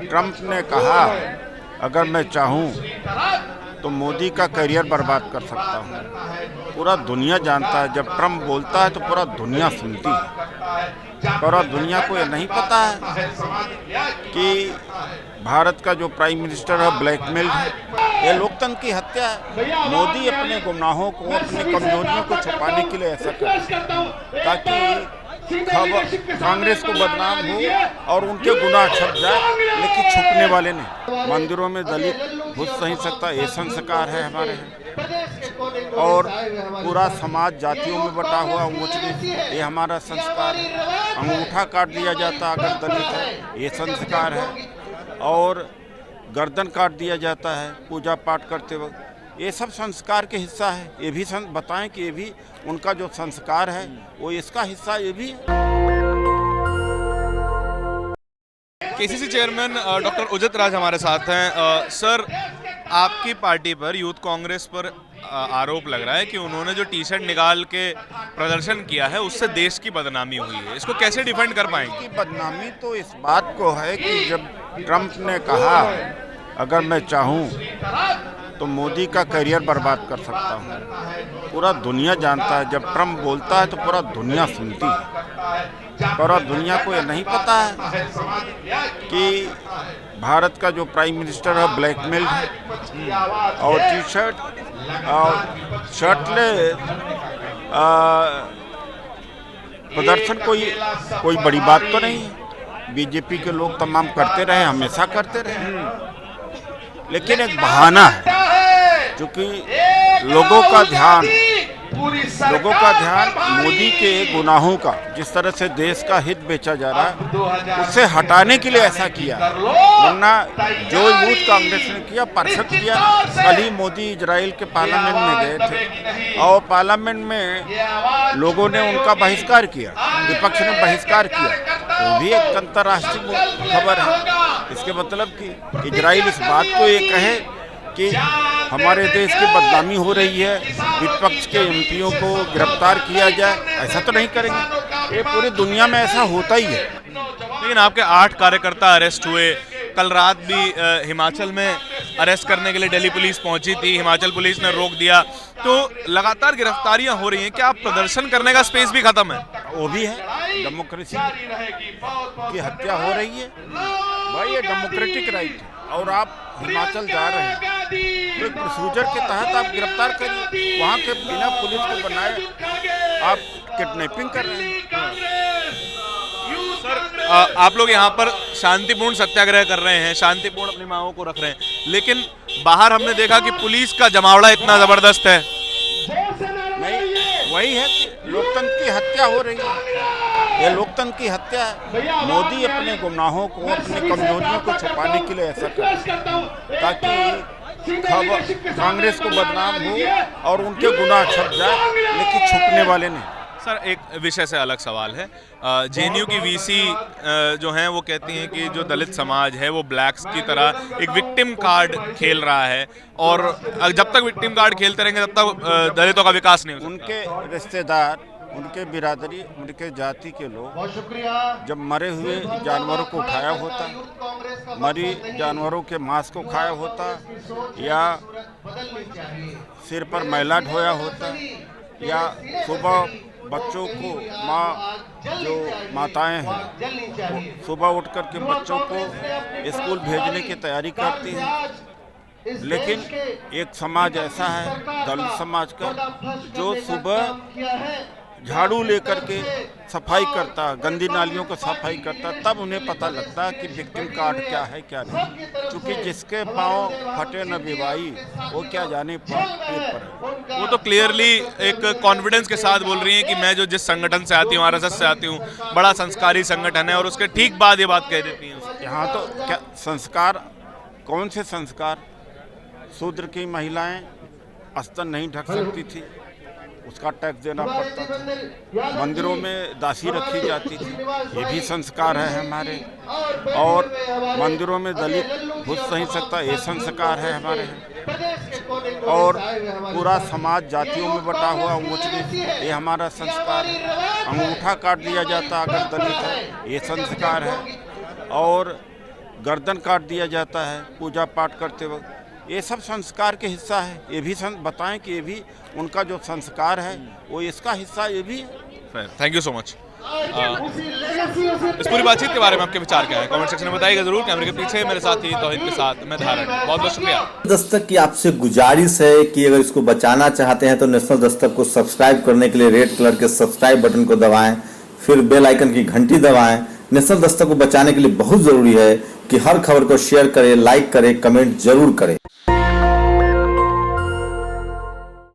Trump ने कहा अगर मैं चाहूं तो मोदी का करियर बर्बाद कर सकता हूं। पूरा दुनिया जानता है, जब ट्रंप बोलता है तो पूरा दुनिया सुनती है। पूरा दुनिया को ये नहीं पता है कि भारत का जो प्राइम मिनिस्टर है ब्लैकमेल है। ये लोकतंत्र की हत्या है। मोदी अपने गुनाहों को, अपनी कमजोरियों को छुपाने के लिए ऐसा कर, ताकि कांग्रेस को बदनाम हो और उनके गुनाह छप जाए, लेकिन छुपने वाले नहीं। मंदिरों में दलित घुस नहीं सकता, ये संस्कार है हमारे यहाँ। और पूरा समाज जातियों में बटा हुआ ऊंच नीच, ये हमारा संस्कार है। अंगूठा काट दिया जाता अगर दलित है, ये संस्कार है। और गर्दन काट दिया जाता है पूजा पाठ करते वक्त, ये सब संस्कार के हिस्सा है। ये भी बताएं कि ये भी उनका जो संस्कार है वो इसका हिस्सा ये भी है। KCC chairman doctor Udit Raj हमारे साथ हैं। सर, आपकी पार्टी पर, यूथ कांग्रेस पर आरोप लग रहा है कि उन्होंने जो टी शर्ट निकाल के प्रदर्शन किया है उससे देश की बदनामी हुई है। इसको कैसे डिफेंड कर पाएंगे? बदनामी तो इस बात को है कि जब ट्रंप ने कहा अगर मैं चाहूं तो मोदी का करियर बर्बाद कर सकता हूं। पूरा दुनिया जानता है, जब ट्रंप बोलता है तो पूरा दुनिया सुनती है। पूरा दुनिया को ये नहीं पता है कि भारत का जो प्राइम मिनिस्टर है ब्लैकमेल है। और टी शर्ट और शर्टलेस प्रदर्शन कोई बड़ी बात तो नहीं है। बीजेपी के लोग तमाम करते रहे, हमेशा करते रहे, लेकिन एक बहाना है। क्योंकि लोगों का ध्यान मोदी के गुनाहों का, जिस तरह से देश का हित बेचा जा रहा है, उससे हटाने के लिए ऐसा किया। वरना जो यूथ कांग्रेस ने किया परफेक्ट किया। कल ही मोदी इजराइल के पार्लियामेंट में गए थे और पार्लियामेंट में लोगों ने उनका बहिष्कार किया, विपक्ष ने बहिष्कार किया। वो भी एक अंतर्राष्ट्रीय खबर है। इसके मतलब कि इजराइल इस बात को ये कहे कि हमारे देश की बदनामी हो रही है, विपक्ष के एमपीओं को गिरफ्तार किया जाए, ऐसा तो नहीं करेंगे। ये पूरी दुनिया में ऐसा होता ही है। लेकिन आपके 8 कार्यकर्ता अरेस्ट हुए। कल रात भी हिमाचल में अरेस्ट करने के लिए दिल्ली पुलिस पहुंची थी, हिमाचल पुलिस ने रोक दिया। तो लगातार गिरफ्तारियां हो रही हैं। क्या प्रदर्शन करने का स्पेस भी खत्म है? वो भी है, डेमोक्रेसी की हत्या हो रही है। भाई ये डेमोक्रेटिक राइट है। और आप हिमाचल जा रहे हैं तो एक प्रोसीजर के तहत आप गिरफ्तार करिए। वहाँ के बिना पुलिस को बनाए आप किडनैपिंग कर रहे हैं। सर, आप लोग यहाँ पर शांतिपूर्ण सत्याग्रह कर रहे हैं, शांतिपूर्ण अपनी मांगों को रख रहे हैं, लेकिन बाहर हमने देखा कि पुलिस का जमावड़ा इतना जबरदस्त है। नहीं, वही है कि लोकतंत्र की हत्या हो रही है। ये लोकतंत्र की हत्या है। मोदी अपने गुनाहों को, अपनी कमजोरियों को छुपाने के लिए ऐसा कर, ताकि कांग्रेस को बदनाम हो और उनके गुनाह छप जाए, लेकिन छुपने वाले नहीं। सर, एक विषय से अलग सवाल है। जेएनयू की वीसी जो हैं वो कहती हैं कि जो दलित समाज है वो ब्लैक्स की तरह एक विक्टिम कार्ड खेल रहा है, और जब तक विक्टिम कार्ड खेलते रहेंगे तब तक दलितों का विकास नहीं हो सकता। उनके रिश्तेदार, उनके बिरादरी, उनके जाति के लोग जब मरे हुए जानवरों को उठाया होता, मरी जानवरों के मांस को खाया होता, या सिर पर मैला ढोया होता, या सुबह बच्चों को जो माताएं हैं सुबह उठ कर के बच्चों को स्कूल भेजने की तैयारी करती हैं। लेकिन एक समाज ऐसा है, दलित समाज का, जो सुबह झाड़ू लेकर के सफाई करता, गंदी नालियों को सफाई करता, तब उन्हें पता लगता है कि विक्टिम कार्ड क्या है क्या नहीं। क्योंकि जिसके पाँव फटे न विवाही, वो क्या जाने पर। वो तो क्लियरली एक कॉन्फिडेंस के साथ बोल रही हैं कि मैं जो जिस संगठन से आती हूँ, आरएसएस से आती हूँ, बड़ा संस्कारी संगठन है, और उसके ठीक बाद ये बात कह देती हैं। यहाँ तो क्या संस्कार, कौन से संस्कार? शूद्र की महिलाएं अस्तर नहीं ढक सकती थी, उसका टैक्स देना पड़ता था। मंदिरों में दासी रखी जाती थी, ये भी संस्कार है हमारे। और मंदिरों में दलित घुस नहीं सकता, ये संस्कार है हमारे। और पूरा समाज जातियों में बटा हुआ ऊंच नीच, ये हमारा संस्कार है। अंगूठा काट दिया जाता अगर दलित है, ये संस्कार है। और गर्दन काट दिया जाता है पूजा पाठ करते वक्त। ये सब संस्कार के हिस्सा है। ये भी बताएं कि ये भी उनका जो संस्कार है वो इसका हिस्सा ये भी है। Thank you so much. इस पूरी बातचीत के बारे में आपके विचार क्या है, कमेंट सेक्शन में बताइएगा जरूर। कैमरे के पीछे मेरे साथी तौहीद के साथ मैं धारण। बहुत बहुत शुक्रिया। दस्तक की आपसे गुजारिश है कि अगर इसको बचाना चाहते हैं तो नेशनल दस्तक को सब्सक्राइब करने के लिए रेड कलर के सब्सक्राइब बटन को दबाएं, फिर बेल आइकन की घंटी दबाएं। नेशनल दस्तक को बचाने के लिए बहुत जरूरी है कि हर खबर को शेयर करें, लाइक करें, कमेंट जरूर करें।